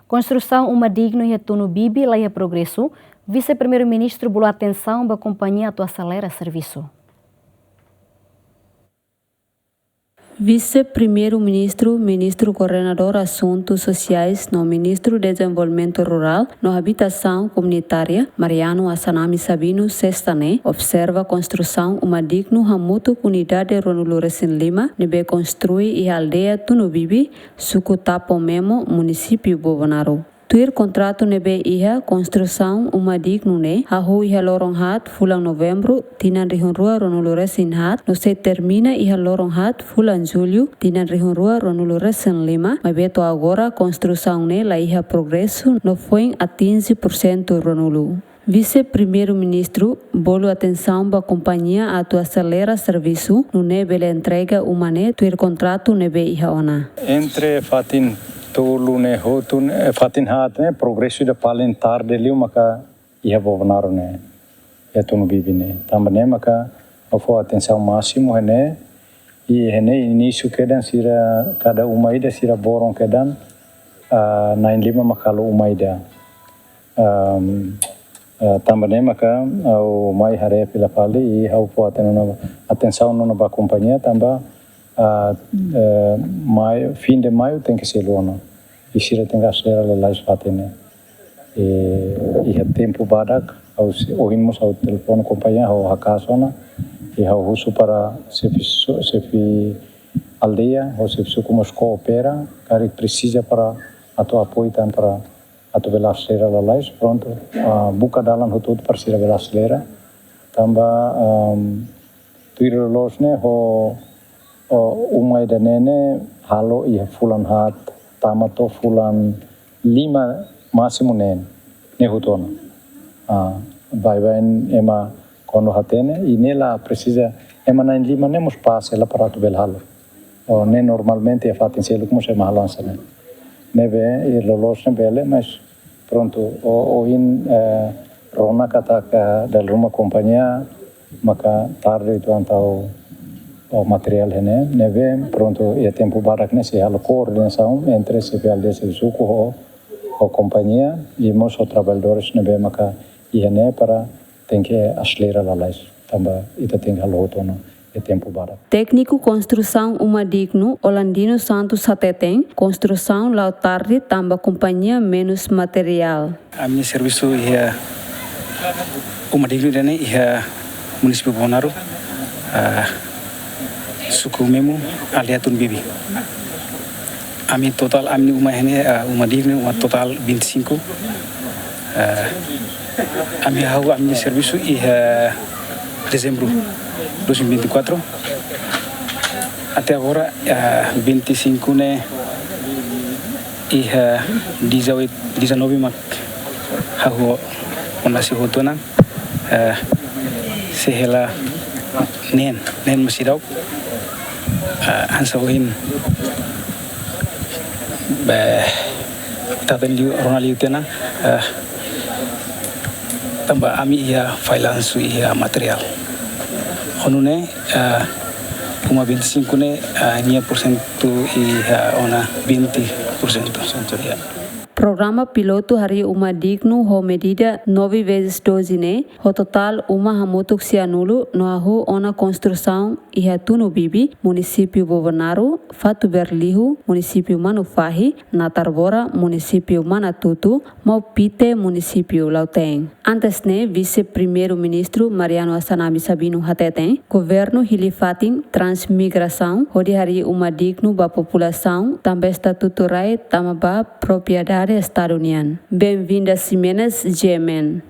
Construção uma digna e tuno bibi lá progresso. Vice-primeiro-ministro bolou atenção para a companhia atu acelera serviço. Vice-primeiro-ministro, ministro coordenador Assuntos Sociais, no ministro Desenvolvimento Rural, no Habitação Comunitária, Mariano Assanami Sabino Sestane, observa a construção uma digno hamutu unidade Ronulu Recém Lima, nebe construi e aldeia Tunubibi, Sucutapo Memo, município Bovanaro. Tuir contrato nebe iha construção uma digno ne hahu iha lorong hat fulang novembro tinan rihunrua ronulure sinhat no se termina iha lorong hat fulang julho tinan rihunrua ronulure sen lima mabeto agora construção ne la iha progresso no foi a 15% ronulu. Vice-primeiro-ministro bolo atenção para a companhia atu acelera serviço no nebele entrega umane tuir contrato nebe iha ona. Entre fatin tulu ne hotun fatin hat ne progresso da palentar de liu maka ia Bovanaro ne e Tunubibi ne também maka ofo atenção máximo ne e ne início kedan sira cada uma ida sira borong kedan 95 makalo uma ida também maka o mai hare pela pali e ofo atenção no ba companhia também maio, fim de maio tem que ser lona. E se tem que ser lá esfatene. E tempo badak, ouvimos ao telefone companhia, ao hakasona, e ao russo para se aldeia, ou se como coopera, que precisa para a tua apoio para a tua velocidade lá, pronto, buca dalan tudo para ser a velocidade. Também tuiro los ne umay danene halo iha fulan hat tamato fulan 5 máximo ne hutona vai ema quando hatene e nela precisa ema na 5 ne mos passa ela para tu bel halo o ne normalmente é fatin selo como se malança ne neve e lolos ne bele mas pronto o in rona kataka da uma companhia maka tarde tu antau o material neve pronto e tempo barak ne se halo coordenação entre se aldeia se suco o companhia e os trabalhadores neve maka e ne para tem que acelerar a lei também e tem halo tono e tempo barak. Técnico construção uma digno Holandino Santos Sateten construção lá tarde também companhia menos material. A minha serviço é uma digno dene é município Bovanaro suku memo aldeia Tunubibi. Ami total ami uma digna uma total 25. Ami hau ami serviço e dezembro 2024 até agora 25 né e 19 mak hau onasi hotona sehela nen masih daw hansawahin taten Ronald Liutena tambah ami ia finance ia material honune uma 25 ne 9% ia ona 20% ya. Programa piloto hari uma digno ho medida 9 vezes 12 ne ho total uma hamutuk sianulu no ahu ona construção iha Tunubibi município Bovanaro Fatu Berlihu município Manufahi Natarbora município Manatutu Maupite município Lauteng. Antes ne vice-primeiro-ministro Mariano Assanami Sabino Hateten governo hilifatin transmigração ho di hari uma digno ba população também estatuto rai tamaba propriedade Estado União. Bem-vinda Simenes Gemen.